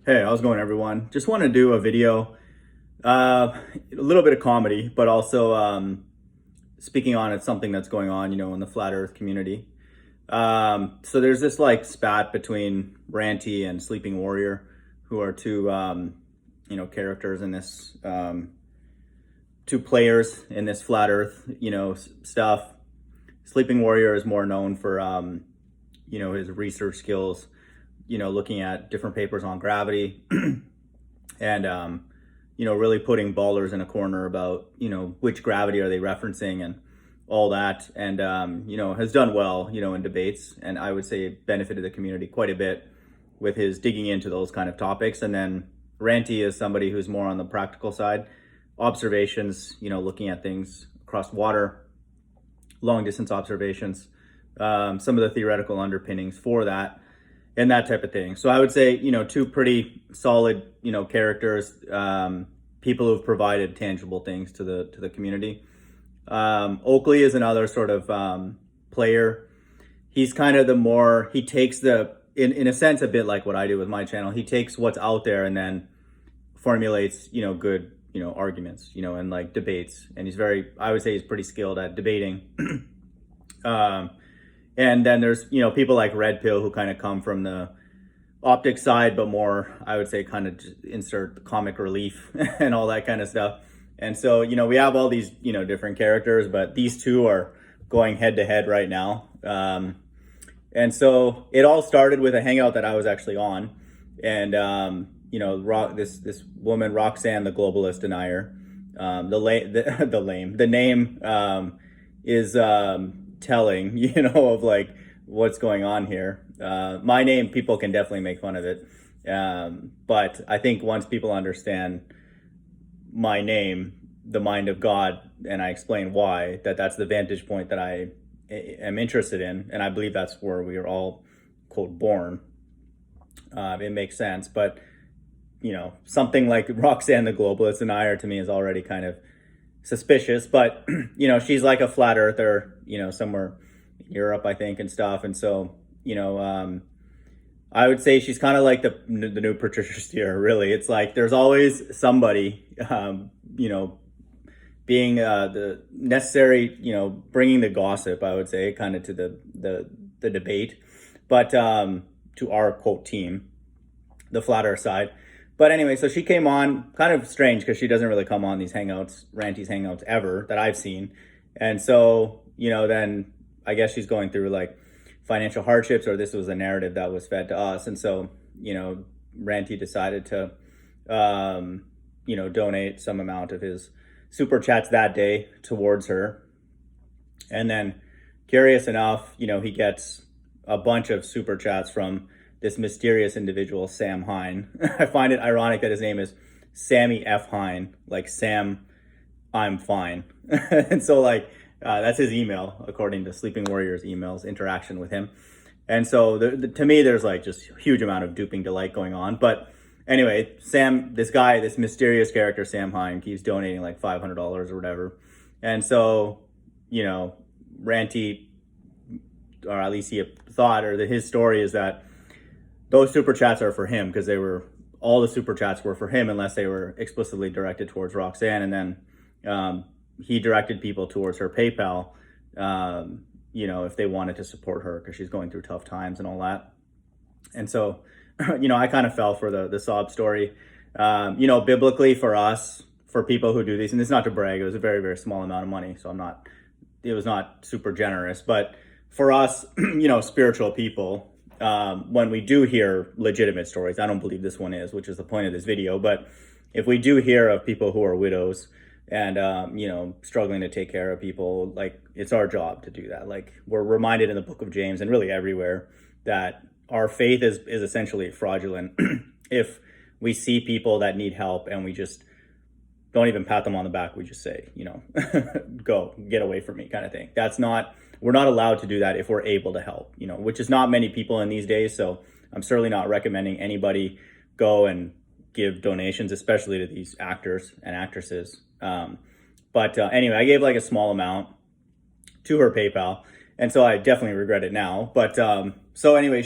Hey, how's it going, everyone? Just want to do a video, a little bit of comedy, but also speaking on it's something that's going on, in the flat Earth community. So there's this like spat between Ranty and Sleeping Warrior, who are two, characters in this, two players in this flat Earth, stuff. Sleeping Warrior is more known for, his research skills, looking at different papers on gravity and, really putting ballers in a corner about, which gravity are they referencing and all that. And, has done well, in debates. And I would say benefited the community quite a bit with his digging into those kind of topics. And then Ranty is somebody who's more on the practical side, observations, looking at things across water, long distance observations, some of the theoretical underpinnings for that and that type of thing. So I would say, two pretty solid, characters, people who've provided tangible things to the community. Oakley is another sort of player. He's kind of he takes in a sense, a bit like what I do with my channel. He takes what's out there and then formulates, good, arguments, and like debates. And I would say he's pretty skilled at debating. And then there's, people like Red Pill who kind of come from the optic side, but more, I would say, kind of insert comic relief and all that kind of stuff. And so, we have all these, different characters, but these two are going head to head right now. And so it all started with a hangout that I was actually on. And, this woman, Roxanne, the Globalist Denier, the name is telling, of like what's going on here. My name, people can definitely make fun of it. But I think once people understand my name, the mind of God, and I explain why, that's the vantage point that I am interested in. And I believe that's where we are all, quote, born. It makes sense. But, something like Roxanne the Globalist and I to me is already kind of suspicious, but she's like a flat earther, somewhere in Europe, I think, and stuff. And so, I would say she's kind of like the new Patricia Steer, really. It's like there's always somebody, being the necessary, bringing the gossip, I would say, kind of to the debate, but to our quote team, the flat earth side. But anyway, so she came on, kind of strange because she doesn't really come on these hangouts, Ranty's hangouts ever that I've seen. And so, then I guess she's going through like financial hardships, or this was a narrative that was fed to us. And so, Ranty decided to, donate some amount of his super chats that day towards her. And then curious enough, he gets a bunch of super chats from this mysterious individual, Sam Hine. I find it ironic that his name is Sammy F. Hine, like Sam, I'm fine. And so like, that's his email, according to Sleeping Warrior's emails, interaction with him. And so to me, there's like just a huge amount of duping delight going on. But anyway, Sam, this mysterious character, Sam Hine, keeps donating like $500 or whatever. And so, Ranty, or at least he thought, or his story is that those super chats are for him because all the super chats were for him unless they were explicitly directed towards Roxanne. And then he directed people towards her PayPal, if they wanted to support her because she's going through tough times and all that. And so, I kind of fell for the sob story. Biblically for us, for people who do these, and it's not to brag, it was a very, very small amount of money. So it was not super generous, but for us, spiritual people, when we do hear legitimate stories, I don't believe this one is, which is the point of this video, but if we do hear of people who are widows and, struggling to take care of people, like it's our job to do that. Like we're reminded in the book of James and really everywhere that our faith is essentially fraudulent if we see people that need help and we just don't even pat them on the back. We just say, go, get away from me kind of thing. We're not allowed to do that if we're able to help, which is not many people in these days. So I'm certainly not recommending anybody go and give donations, especially to these actors and actresses. But anyway, I gave like a small amount to her PayPal. And so I definitely regret it now. But so anyway,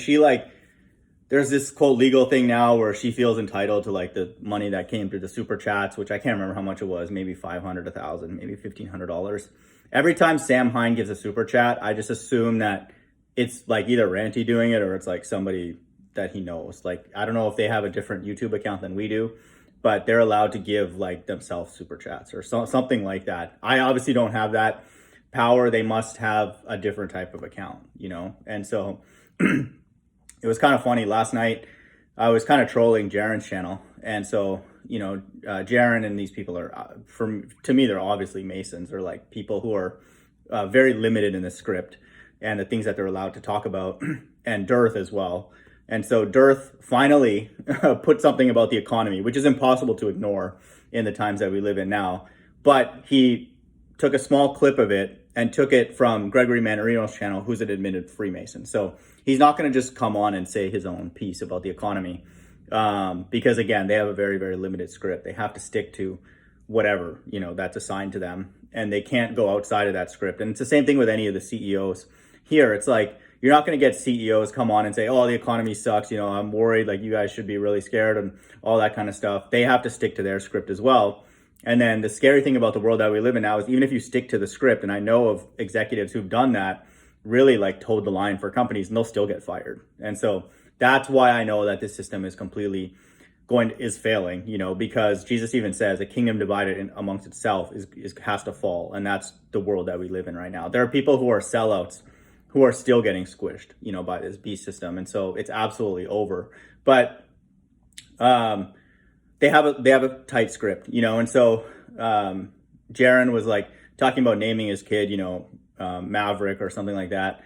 there's this whole legal thing now where she feels entitled to like the money that came through the super chats, which I can't remember how much it was, maybe 500, 1,000, maybe $1,500. Every time Sam Hine gives a super chat, I just assume that it's like either Ranty doing it or it's like somebody that he knows. Like, I don't know if they have a different YouTube account than we do, but they're allowed to give like themselves super chats or something like that. I obviously don't have that power. They must have a different type of account, you know? And so it was kind of funny. Last night, I was kind of trolling Jaren's channel. And so, you know, Jaren and these people are, to me, they're obviously Masons. They're like people who are very limited in the script and the things that they're allowed to talk about, and Dearth as well. And so Dearth finally put something about the economy, which is impossible to ignore in the times that we live in now. But he took a small clip of it and took it from Gregory Manarino's channel, who's an admitted Freemason. So he's not going to just come on and say his own piece about the economy, because again, they have a very, very limited script. They have to stick to whatever, you know, that's assigned to them, and they can't go outside of that script. And it's the same thing with any of the CEOs here. It's like, you're not going to get CEOs come on and say, oh, the economy sucks, you know, I'm worried, like you guys should be really scared and all that kind of stuff. They have to stick to their script as well. And then the scary thing about the world that we live in now is even if you stick to the script, and I know of executives who've done that, really like towed the line for companies, and they'll still get fired. And so that's why I know that this system is completely is failing, you know, because Jesus even says a kingdom divided amongst itself has to fall. And that's the world that we live in right now. There are people who are sellouts who are still getting squished, you know, by this beast system. And so it's absolutely over. But they have a tight script, you know. And so Jaren was like talking about naming his kid, you know, Maverick or something like that.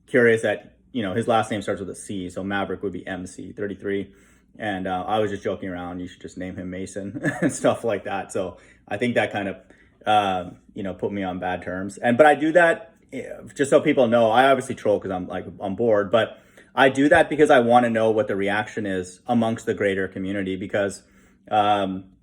Curious that, you know, his last name starts with a C, so Maverick would be MC33. And I was just joking around, you should just name him Mason and stuff like that. So I think that kind of, you know, put me on bad terms. But I do that just so people know. I obviously troll because I'm like on board, but I do that because I want to know what the reaction is amongst the greater community, because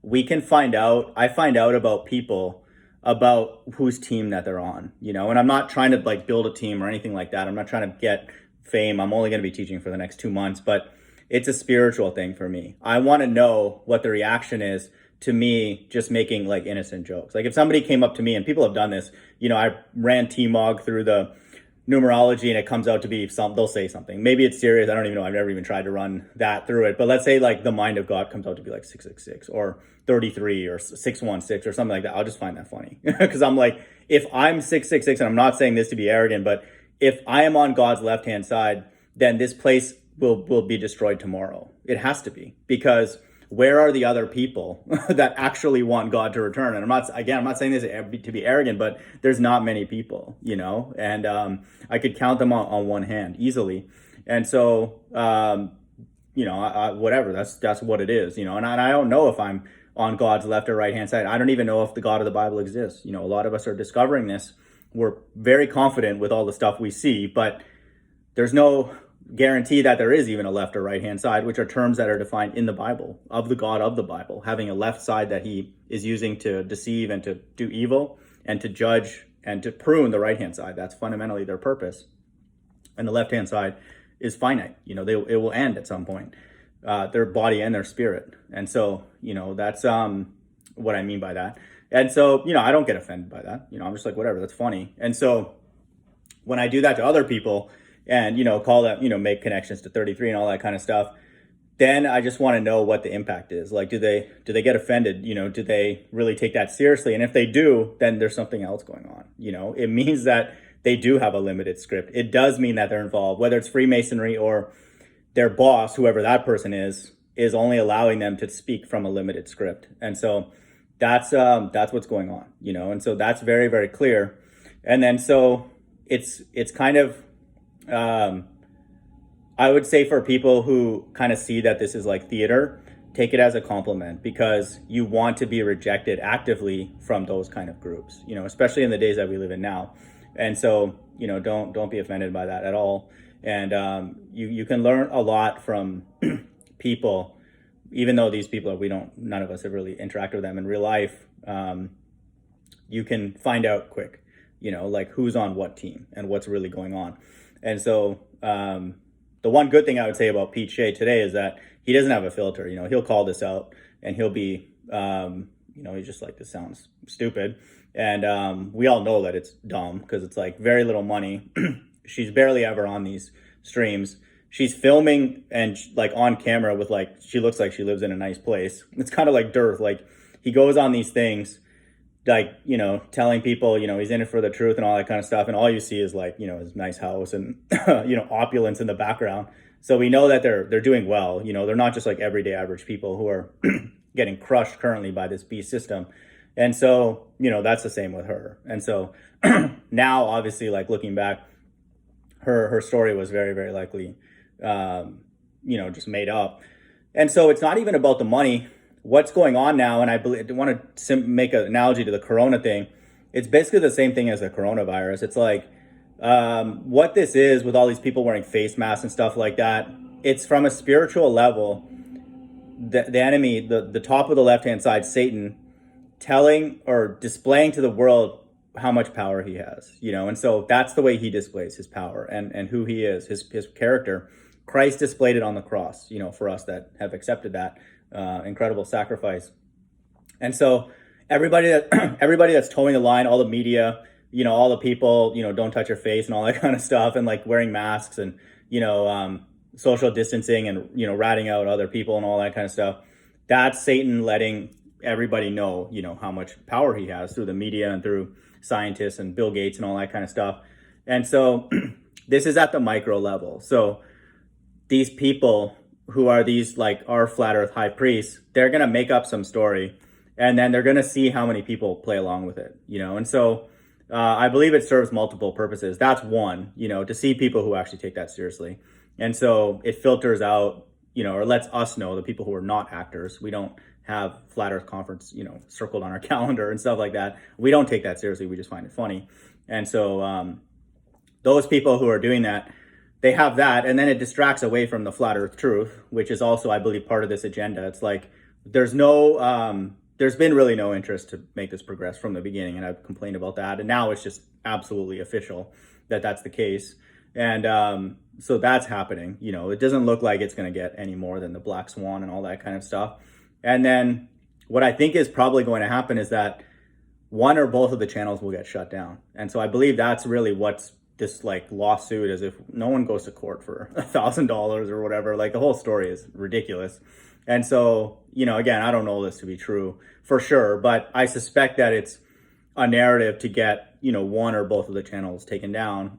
we can find out, I find out about people about whose team that they're on, you know. And I'm not trying to like build a team or anything like that. I'm not trying to get fame. I'm only going to be teaching for the next 2 months, but it's a spiritual thing for me. I want to know what the reaction is to me just making like innocent jokes. Like if somebody came up to me, and people have done this, you know, I ran T-Mog through the numerology and it comes out to be they'll say something. Maybe it's serious. I don't even know. I've never even tried to run that through it. But let's say like the mind of God comes out to be like 666 or 33 or 616 or something like that. I'll just find that funny because I'm like, if I'm 666, and I'm not saying this to be arrogant, but if I am on God's left-hand side, then this place will be destroyed tomorrow. It has to be, because where are the other people that actually want God to return? And I'm not saying this to be arrogant, but there's not many people, you know, and I could count them on one hand easily. And so, you know, whatever, that's what it is, you know, and I don't know if I'm on God's left or right hand side. I don't even know if the God of the Bible exists. You know, a lot of us are discovering this. We're very confident with all the stuff we see, but there's no guarantee that there is even a left or right hand side, which are terms that are defined in the Bible, of the God of the Bible, having a left side that he is using to deceive and to do evil and to judge and to prune the right hand side. That's fundamentally their purpose. And the left hand side is finite. You know, it will end at some point, their body and their spirit. And so, you know, that's what I mean by that. And so, you know, I don't get offended by that. You know, I'm just like, whatever, that's funny. And so when I do that to other people, and, you know, call that, you know, make connections to 33 and all that kind of stuff, then I just want to know what the impact is. Like, do they get offended? You know, do they really take that seriously? And if they do, then there's something else going on. You know, it means that they do have a limited script. It does mean that they're involved, whether it's Freemasonry or their boss, whoever that person is only allowing them to speak from a limited script. And so that's what's going on, you know, and so that's very, very clear. And then so it's kind of, I would say for people who kind of see that this is like theater, take it as a compliment, because you want to be rejected actively from those kind of groups, you know, especially in the days that we live in now. And so, you know, don't be offended by that at all. And you can learn a lot from people, even though these people none of us have really interacted with them in real life. You can find out quick, you know, like who's on what team and what's really going on. And so the one good thing I would say about Pete Shea today is that he doesn't have a filter. He'll call this out and he'll be, he's just like, this sounds stupid. And we all know that it's dumb because it's like very little money. She's barely ever on these streams. She's filming and like on camera with like, she looks like she lives in a nice place. It's kind of like Dirth. Like he goes on these things, like, telling people, he's in it for the truth and all that kind of stuff. And all you see is like, his nice house and, opulence in the background. So we know that they're doing well. They're not just like everyday average people who are getting crushed currently by this beast system. And so, that's the same with her. And so now, obviously, like looking back, her story was very, very likely, just made up. And so it's not even about the money. What's going on now, and I want to make an analogy to the corona thing. It's basically the same thing as the coronavirus. It's like what this is with all these people wearing face masks and stuff like that. It's from a spiritual level. The enemy, the top of the left-hand side, Satan, telling or displaying to the world how much power he has, and so that's the way he displays his power and who he is, his character. Christ displayed it on the cross, for us that have accepted that incredible sacrifice. And so everybody that's towing the line, all the media, all the people, don't touch your face and all that kind of stuff, and like wearing masks and, social distancing and, ratting out other people and all that kind of stuff. That's Satan letting everybody know, how much power he has through the media and through scientists and Bill Gates and all that kind of stuff. And so this is at the micro level. So these people who are these like our flat earth high priests, they're going to make up some story and then they're going to see how many people play along with it, and so I believe it serves multiple purposes. That's one, to see people who actually take that seriously. And so it filters out, or lets us know, the people who are not actors. We don't have flat earth conference, circled on our calendar and stuff like that. We don't take that seriously. We just find it funny. And so those people who are doing that, they have that, and then it distracts away from the flat earth truth, which is also, I believe, part of this agenda. It's like, there's been really no interest to make this progress from the beginning. And I've complained about that. And now it's just absolutely official that that's the case. And so that's happening. It doesn't look like it's going to get any more than the black swan and all that kind of stuff. And then what I think is probably going to happen is that one or both of the channels will get shut down. And so I believe that's really what's this like lawsuit, as if no one goes to court for $1,000 or whatever. Like the whole story is ridiculous. And so, again, I don't know this to be true for sure, but I suspect that it's a narrative to get, one or both of the channels taken down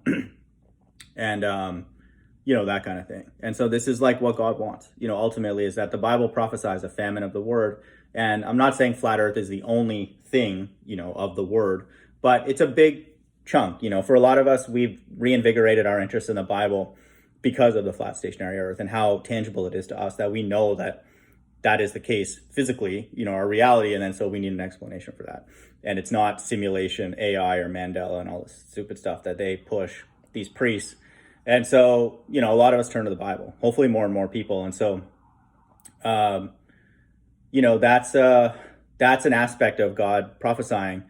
and, that kind of thing. And so this is like what God wants, ultimately, is that the Bible prophesies a famine of the word. And I'm not saying flat earth is the only thing, of the word, but it's a big chunk. For a lot of us, we've reinvigorated our interest in the Bible because of the flat stationary earth and how tangible it is to us, that we know that that is the case physically, our reality. And then so we need an explanation for that. And it's not simulation, AI or Mandela and all this stupid stuff that they push, these priests. And so, a lot of us turn to the Bible, hopefully more and more people. And so, that's an aspect of God prophesying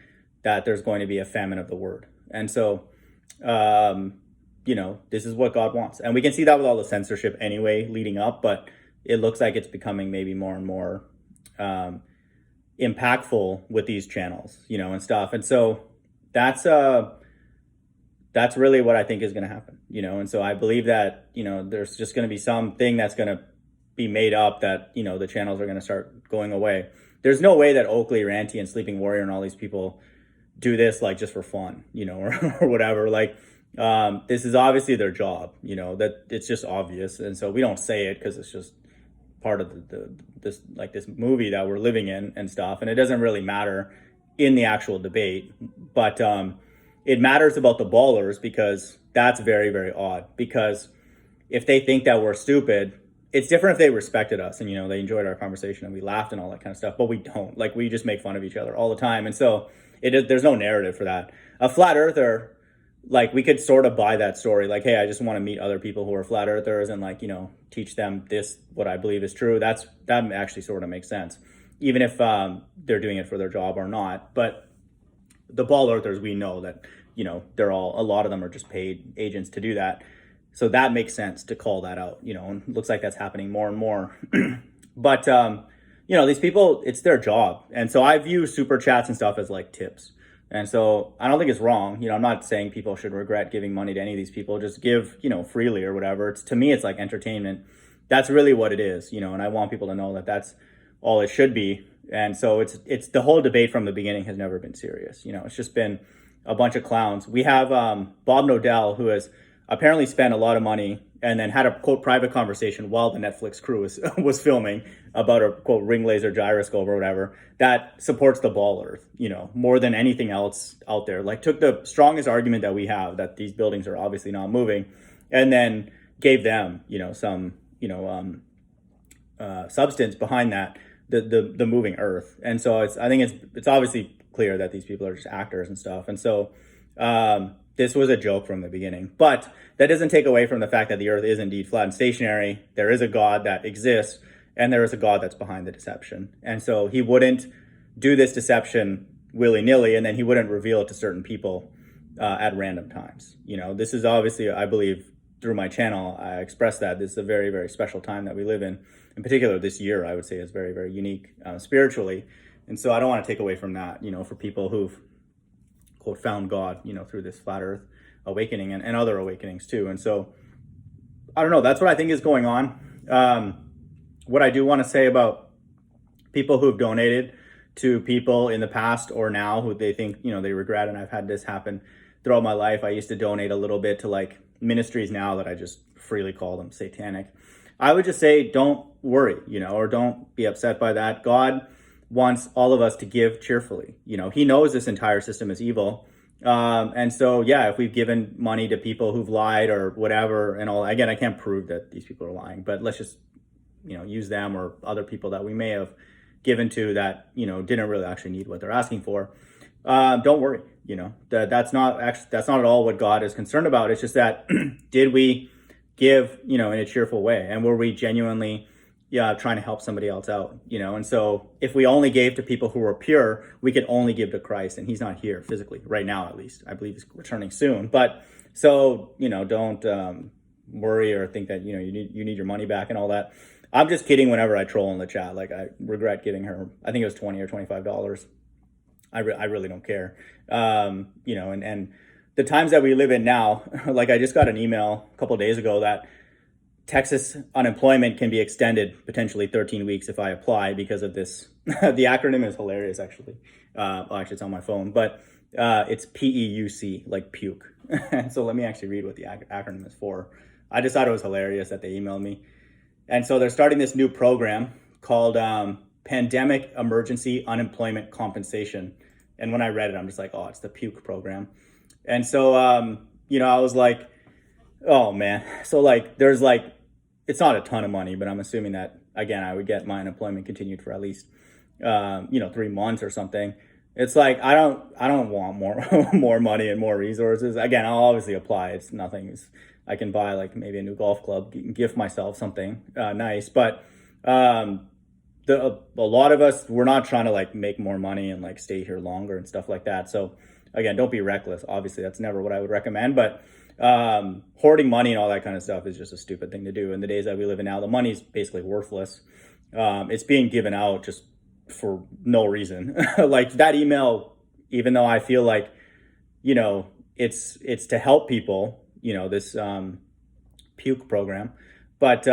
that there's going to be a famine of the word. And so, this is what God wants. And we can see that with all the censorship anyway, leading up, but it looks like it's becoming maybe more and more impactful with these channels, and stuff. And so that's really what I think is going to happen, and so I believe that, there's just going to be something that's going to be made up that, the channels are going to start going away. There's no way that Oakley, Ranty, and Sleeping Warrior and all these people do this like just for fun, or whatever. Like, this is obviously their job, that it's just obvious. And so we don't say it because it's just part of this movie that we're living in and stuff. And it doesn't really matter in the actual debate, but it matters about the ballers, because that's very, very odd. Because if they think that we're stupid, it's different if they respected us and, they enjoyed our conversation and we laughed and all that kind of stuff, but we don't. Like, we just make fun of each other all the time. And so there's no narrative for that. A flat earther, like, we could sort of buy that story. Like, hey, I just want to meet other people who are flat earthers and teach them what I believe is true. That actually sort of makes sense, even if they're doing it for their job or not. But the ball earthers, we know that, a lot of them are just paid agents to do that. So that makes sense to call that out, and it looks like that's happening more and more. But, these people, it's their job. And so I view super chats and stuff as like tips. And so I don't think it's wrong. I'm not saying people should regret giving money to any of these people. Just give, freely or whatever. To me, it's like entertainment. That's really what it is, and I want people to know that that's all it should be. And so it's the whole debate from the beginning has never been serious. It's just been a bunch of clowns. We have Bob Nodell, who has apparently spent a lot of money and then had a quote private conversation while the Netflix crew was filming about a quote ring laser gyroscope or whatever that supports the ball earth, more than anything else out there. Like took the strongest argument that we have that these buildings are obviously not moving, and then gave them, some, substance behind that, the moving earth. And so I think it's obviously clear that these people are just actors and stuff. And so this was a joke from the beginning, but that doesn't take away from the fact that the earth is indeed flat and stationary. There is a God that exists, and there is a God that's behind the deception. And so he wouldn't do this deception willy-nilly, and then he wouldn't reveal it to certain people at random times. This is obviously, I believe, through my channel, I express that this is a very, very special time that we live in. In particular, this year, I would say, is very, very unique spiritually. And so I don't want to take away from that, for people who've, quote, found God, through this flat earth awakening and other awakenings too. And so, I don't know, that's what I think is going on. What I do want to say about people who've donated to people in the past or now who they think, they regret, and I've had this happen throughout my life. I used to donate a little bit to like ministries now that I just freely call them satanic. I would just say, don't worry, or don't be upset by that. God wants all of us to give cheerfully. He knows this entire system is evil. And so, yeah, if we've given money to people who've lied or whatever and all, again, I can't prove that these people are lying, but let's just, use them or other people that we may have given to that, didn't really actually need what they're asking for. Don't worry, that's not at all what God is concerned about. It's just that, did we give, in a cheerful way? And were we genuinely trying to help somebody else out, and so if we only gave to people who were pure, we could only give to Christ, and he's not here physically right now, at least. I believe he's returning soon. But so, don't worry or think that, you need your money back and all that. I'm just kidding whenever I troll in the chat. Like, I regret giving her, I think it was $20 or $25. I really don't care. And the times that we live in now, like I just got an email a couple of days ago that Texas unemployment can be extended potentially 13 weeks if I apply because of this. The acronym is hilarious, actually. Actually, it's on my phone, but it's PEUC, like puke. So let me actually read what the acronym is for. I just thought it was hilarious that they emailed me. And so they're starting this new program called Pandemic Emergency Unemployment Compensation. And when I read it, I'm just like, oh, it's the puke program. And so, I was like, oh man. So like, there's like, it's not a ton of money, but I'm assuming that, again, I would get my unemployment continued for at least, 3 months or something. It's like, I don't want more money and more resources. Again, I'll obviously apply. It's nothing. I can buy like maybe a new golf club, gift myself something nice. But a lot of us, we're not trying to like make more money and like stay here longer and stuff like that. So again, don't be reckless. Obviously, that's never what I would recommend. But hoarding money and all that kind of stuff is just a stupid thing to do. In the days that we live in now, the money's basically worthless. It's being given out just for no reason. Like that email, even though I feel like, it's to help people, this puke program, but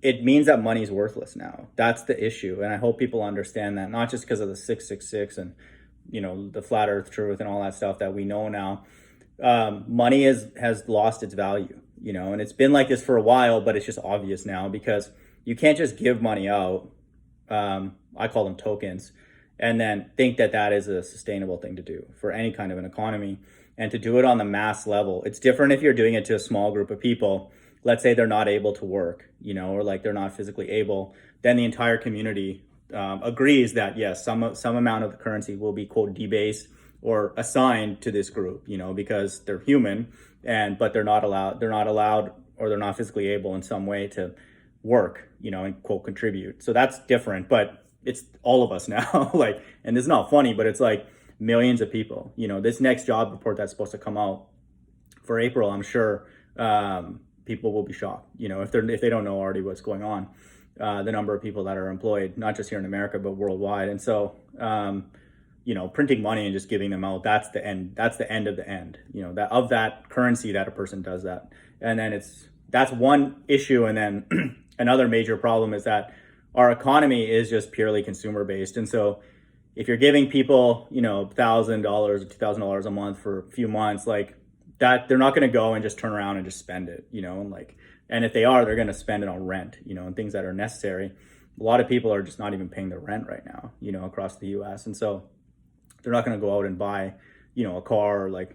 it means that money's worthless now. That's the issue. And I hope people understand that, not just because of the 666 and, the flat earth truth and all that stuff that we know now. Money has lost its value, and it's been like this for a while, but it's just obvious now because you can't just give money out. I call them tokens, and then think that that is a sustainable thing to do for any kind of an economy, and to do it on the mass level. It's different if you're doing it to a small group of people. Let's say they're not able to work, or like they're not physically able, then the entire community agrees that yes, some amount of the currency will be quote debased or assigned to this group, because they're human but they're not allowed or they're not physically able in some way to work, and quote contribute. So that's different, but it's all of us now. Like, and this is not funny, but it's like millions of people. This next job report that's supposed to come out for April, I'm sure, people will be shocked, if they don't know already what's going on, the number of people that are employed, not just here in America, but worldwide. And so, printing money and just giving them out, that's the end of the end, that of that currency that a person does that. And then that's one issue. And then another major problem is that our economy is just purely consumer based. And so if you're giving people, $1,000 or $2,000 a month for a few months, like that, they're not going to go and just turn around and just spend it, and if they are, they're going to spend it on rent, and things that are necessary. A lot of people are just not even paying their rent right now, across the US. And so they're not going to go out and buy, a car, or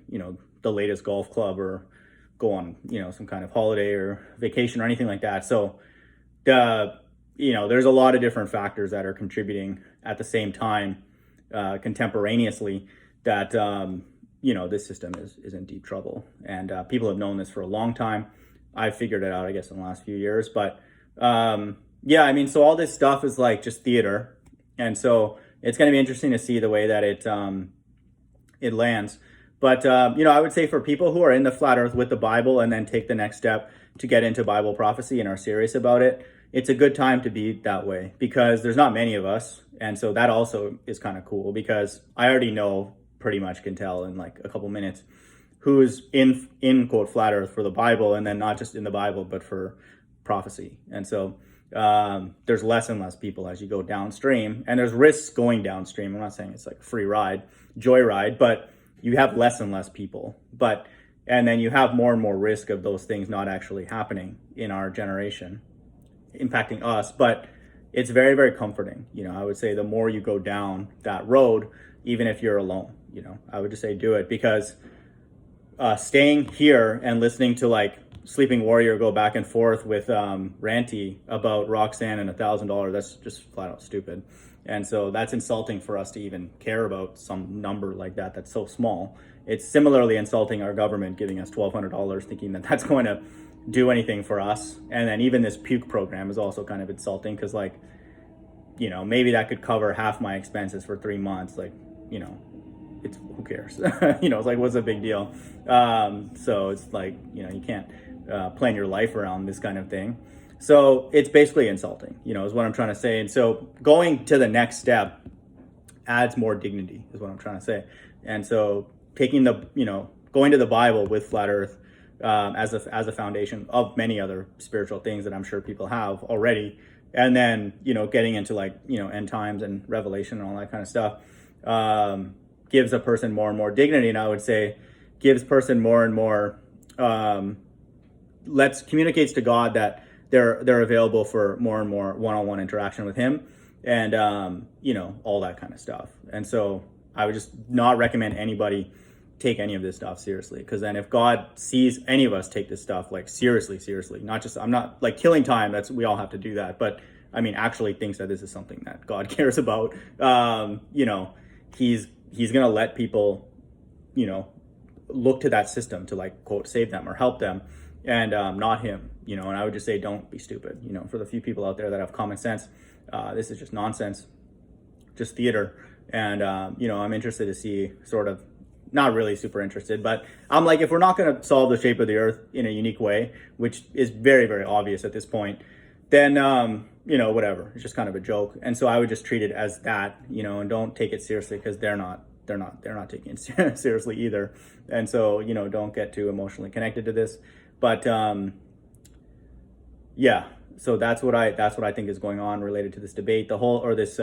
the latest golf club, or go on, some kind of holiday or vacation or anything like that. So there's a lot of different factors that are contributing at the same time, contemporaneously, that, this system is in deep trouble. And people have known this for a long time. I've figured it out, I guess, in the last few years. But so all this stuff is like just theater. And so it's going to be interesting to see the way that it lands. But, I would say for people who are in the flat earth with the Bible and then take the next step to get into Bible prophecy and are serious about it, it's a good time to be that way, because there's not many of us. And so that also is kind of cool, because I already know, pretty much can tell in like a couple minutes, who's in quote flat earth for the Bible, and then not just in the Bible, but for prophecy. And so there's less and less people as you go downstream, and there's risks going downstream. I'm not saying it's like a free ride, joyride, but you have less and less people. And then you have more and more risk of those things not actually happening in our generation, impacting us. But it's very, very comforting. I would say the more you go down that road, even if you're alone, I would just say do it, because staying here and listening to like Sleeping Warrior go back and forth with Ranty about Roxanne and $1,000, that's just flat out stupid. And so that's insulting for us to even care about some number like that that's so small. It's similarly insulting our government giving us $1,200, thinking that that's going to do anything for us. And then even this puke program is also kind of insulting, because maybe that could cover half my expenses for 3 months. It's, who cares? It's like, what's a big deal? So it's like, you can't plan your life around this kind of thing. So it's basically insulting, is what I'm trying to say. And so going to the next step adds more dignity, is what I'm trying to say. And so taking going to the Bible with flat earth as a foundation of many other spiritual things that I'm sure people have already, and then getting into end times and Revelation and all that kind of stuff, gives a person more and more dignity. And I would say gives person more and more communicates to God that they're available for more and more one-on-one interaction with him, and all that kind of stuff. And so I would just not recommend anybody take any of this stuff seriously, because then if God sees any of us take this stuff seriously, not just, I'm not like killing time, we all have to do that, but I mean actually thinks that this is something that God cares about, he's gonna let people look to that system to quote save them or help them, and not him. And I would just say, don't be stupid. For the few people out there that have common sense, this is just nonsense, just theater. And I'm interested to see, sort of, not really super interested, but I'm like, if we're not going to solve the shape of the earth in a unique way, which is very, very obvious at this point, then whatever, it's just kind of a joke. And so I would just treat it as that, and don't take it seriously, because they're not taking it seriously either. And so don't get too emotionally connected to this. But so that's what I think is going on related to this debate, this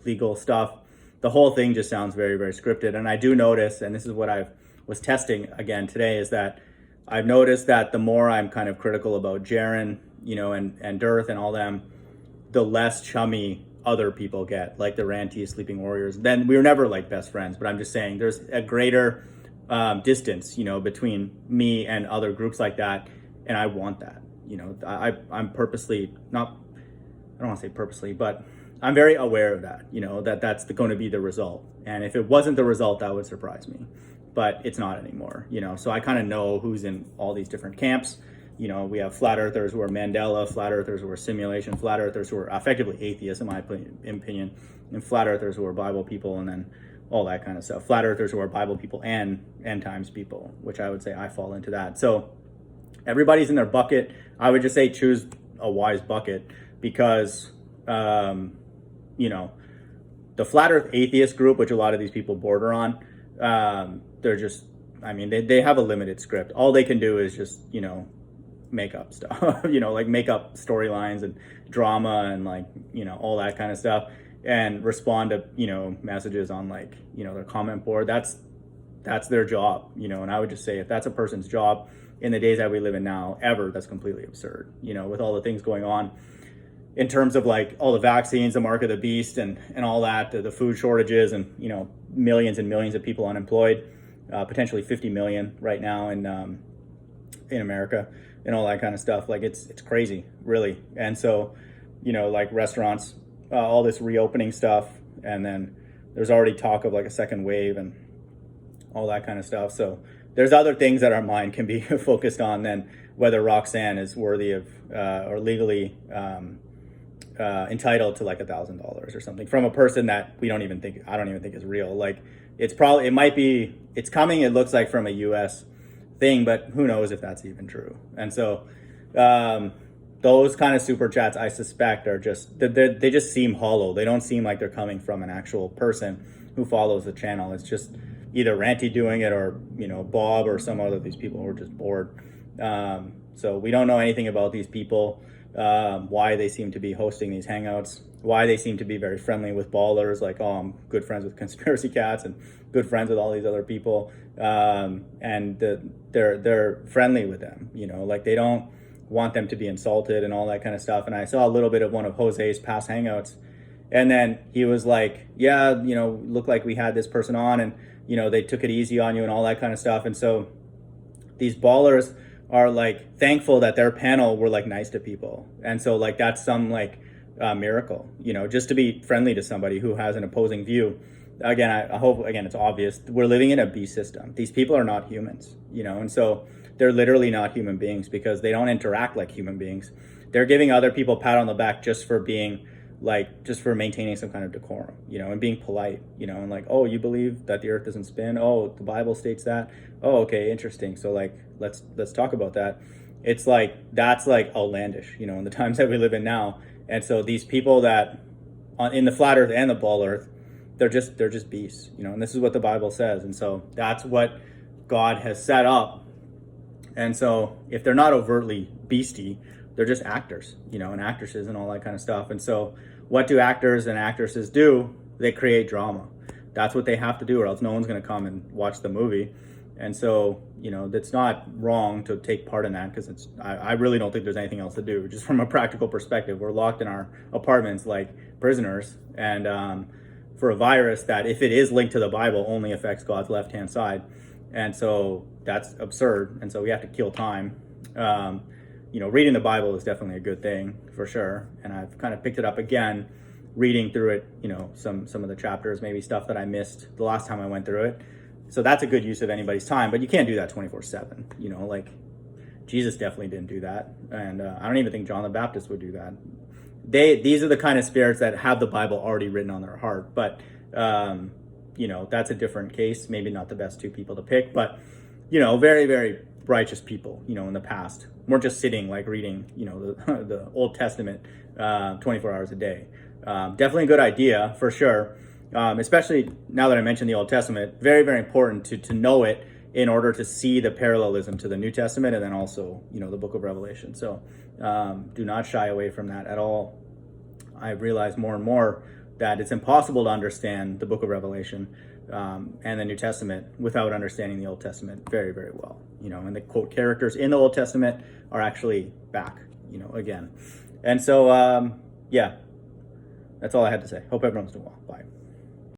legal stuff. The whole thing just sounds very, very scripted. And I do notice, and this is what I was testing again today, is that I've noticed that the more I'm kind of critical about Jaren, and Dearth and all them, the less chummy other people get, like the Ranty, Sleeping Warriors. Then we were never like best friends, but I'm just saying there's a greater distance, between me and other groups like that. And I want that, I'm purposely not, I don't want to say purposely, but I'm very aware of that, that's going to be the result. And if it wasn't the result, that would surprise me, but it's not anymore, so I kind of know who's in all these different camps. We have flat earthers who are Mandela, flat earthers who are simulation, flat earthers who are effectively atheists, in my opinion, and flat earthers who are Bible people, and then all that kind of stuff. Flat earthers who are Bible people and end times people, which I would say I fall into that. So everybody's in their bucket. I would just say choose a wise bucket because, you know, the flat earth atheist group, which a lot of these people border on, they're just, I mean, they have a limited script. All they can do is just, you know, make up stuff, you know, like make up storylines and drama and like, you know, all that kind of stuff, and respond to, you know, messages on like, you know, their comment board. That's their job, you know. And I would just say if that's a person's job in the days that we live in now, ever, that's completely absurd, you know, with all the things going on in terms of like all the vaccines, the mark of the beast, and all that, the food shortages, and, you know, millions and millions of people unemployed, potentially 50 million right now in America, and all that kind of stuff. Like it's crazy, really. And so, you know, like restaurants, all this reopening stuff, and then there's already talk of like a second wave and all that kind of stuff. So there's other things that our mind can be focused on than whether Roxanne is worthy of or legally entitled to like $1,000 or something from a person that I don't even think is real. Like it's coming, it looks like, from a US thing, but who knows if that's even true. And so those kind of super chats, I suspect, are just, they just seem hollow. They don't seem like they're coming from an actual person who follows the channel. It's just either Ranty doing it, or, you know, Bob or some other of these people who are just bored. So we don't know anything about these people, why they seem to be hosting these hangouts, why they seem to be very friendly with ballers, like, oh, I'm good friends with conspiracy cats and good friends with all these other people, and they're friendly with them, you know, like they don't want them to be insulted and all that kind of stuff. And I saw a little bit of one of Jose's past hangouts, and then he was like, yeah, you know, looked like we had this person on, and, you know, they took it easy on you and all that kind of stuff. And so these ballers are like thankful that their panel were like nice to people. And so like that's some like miracle, you know, just to be friendly to somebody who has an opposing view. Again, I hope, again, it's obvious, we're living in a beast system. These people are not humans, you know, and so they're literally not human beings because they don't interact like human beings. They're giving other people a pat on the back just for being like, just for maintaining some kind of decorum, you know, and being polite, you know, and like, oh, you believe that the earth doesn't spin? Oh, the Bible states that. Oh, okay, interesting. So like, let's talk about that. It's like, that's like outlandish, you know, in the times that we live in now. And so these people that in the flat earth and the ball earth, they're just beasts, you know, and this is what the Bible says. And so that's what God has set up. And so if they're not overtly beastie, they're just actors, you know, and actresses and all that kind of stuff. And so what do actors and actresses do? They create drama. That's what they have to do, or else no one's going to come and watch the movie. And so, you know, it's not wrong to take part in that, because I really don't think there's anything else to do. Just from a practical perspective, we're locked in our apartments like prisoners, and for a virus that, if it is linked to the Bible, only affects God's left-hand side. And so that's absurd. And so we have to kill time. You know, reading the Bible is definitely a good thing, for sure. And I've kind of picked it up again, reading through it, you know, some of the chapters, maybe stuff that I missed the last time I went through it. So that's a good use of anybody's time, but you can't do that 24/7. You know, like Jesus definitely didn't do that. And I don't even think John the Baptist would do that. These are the kind of spirits that have the Bible already written on their heart. But, you know, that's a different case. Maybe not the best two people to pick, but, you know, very, very righteous people, you know, in the past weren't just sitting like reading, you know, the Old Testament 24 hours a day. Definitely a good idea, for sure. Especially now that I mentioned the Old Testament, very, very important to know it in order to see the parallelism to the New Testament, and then also, you know, the book of Revelation. So do not shy away from that at all. I've realized more and more that it's impossible to understand the book of Revelation and the New Testament without understanding the Old Testament very, very well. You know, and the quote characters in the Old Testament are actually back, you know, again. And so, yeah, that's all I had to say. Hope everyone's doing well. Bye.